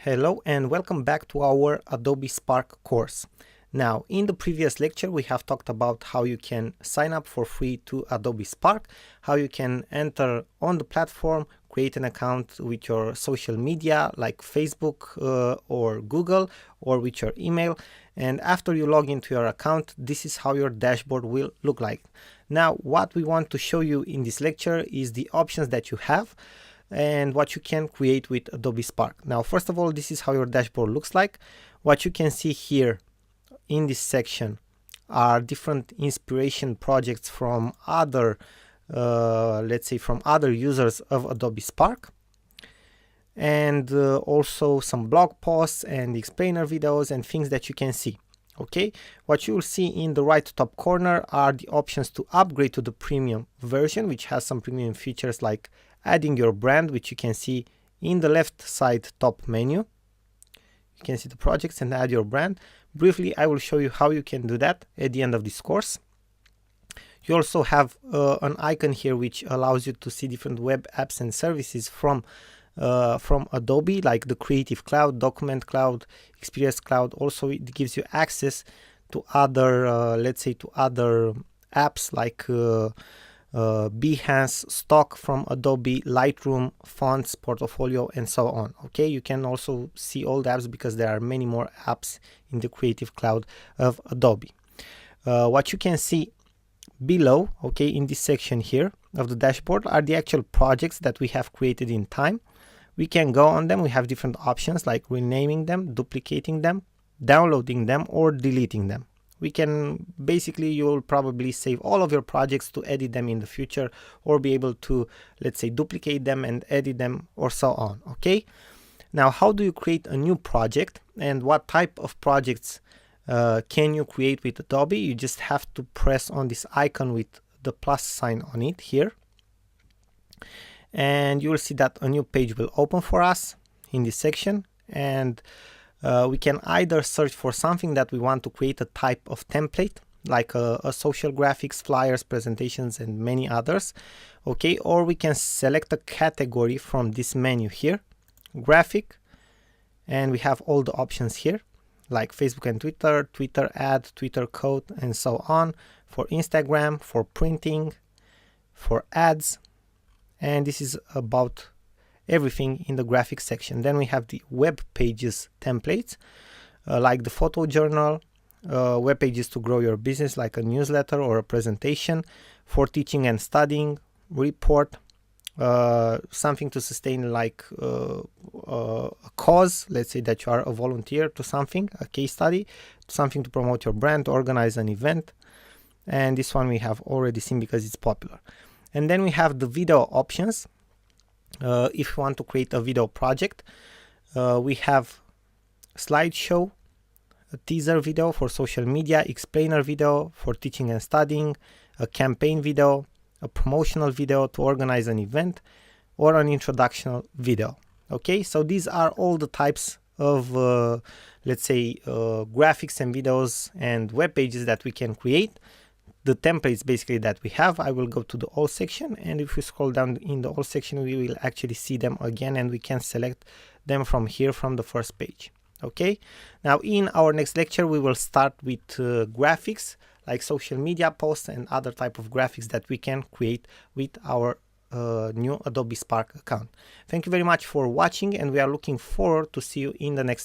Hello and welcome back to our Adobe Spark course. Now, in the previous lecture, we have talked about how you can sign up for free to Adobe Spark, how you can enter on the platform, create an account with your social media like Facebook or Google, or with your email. And after you log into your account, this is how your dashboard will look like. Now, what we want to show you in this lecture is the options that you have and what you can create with Adobe Spark. Now, first of all, this is how your dashboard looks like. What you can see here in this section are different inspiration projects from other, let's say from other users of Adobe Spark. And also some blog posts and explainer videos and things that you can see. Okay, what you will see in the right top corner are the options to upgrade to the premium version, which has some premium features like adding your brand, which you can see in the left side top menu. You can see the projects and add your brand. Briefly, I will show you how you can do that at the end of this course. You also have an icon here which allows you to see different web apps and services from Adobe, like the Creative Cloud, Document Cloud, Experience Cloud. Also, it gives you access to other, let's say, to other apps like Behance, Stock from Adobe, Lightroom, Fonts, Portfolio, and so on. Okay, you can also see all the apps because there are many more apps in the Creative Cloud of Adobe. What you can see below, okay, in this section here of the dashboard are the actual projects that we have created in time. We can go on them. We have different options like renaming them, duplicating them, downloading them, or deleting them. We can basically, you will probably save all of your projects to edit them in the future, or be able to, let's say, duplicate them and edit them, or so on. Okay, now how do you create a new project and what type of projects can you create with Adobe? You just have to press on this icon with the plus sign on it here, and you will see that a new page will open for us in this section. And we can either search for something that we want to create, a type of template like a social graphics, flyers, presentations, and many others. Okay, or we can select a category from this menu here, graphic, and we have all the options here like Facebook and Twitter, Twitter ad, Twitter code, and so on, for Instagram, for printing, for ads. And this is about everything in the graphics section. Then we have the web pages templates like the photo journal, web pages to grow your business like a newsletter or a presentation, for teaching and studying, report, something to sustain like a cause, let's say that you are a volunteer to something, a case study, something to promote your brand, organize an event. And this one we have already seen because it's popular. And then we have the video options. If you want to create a video project, we have slideshow, a teaser video for social media, explainer video for teaching and studying, a campaign video, a promotional video to organize an event, or an introductional video. Okay, so these are all the types of, let's say, graphics and videos and web pages that we can create. The templates basically that we have. I will go to the all section, and if we scroll down in the all section, we will actually see them again, and we can select them from here from the first page. Okay, now in our next lecture we will start with graphics like social media posts and other type of graphics that we can create with our new Adobe Spark account. Thank you very much for watching, and we are looking forward to see you in the next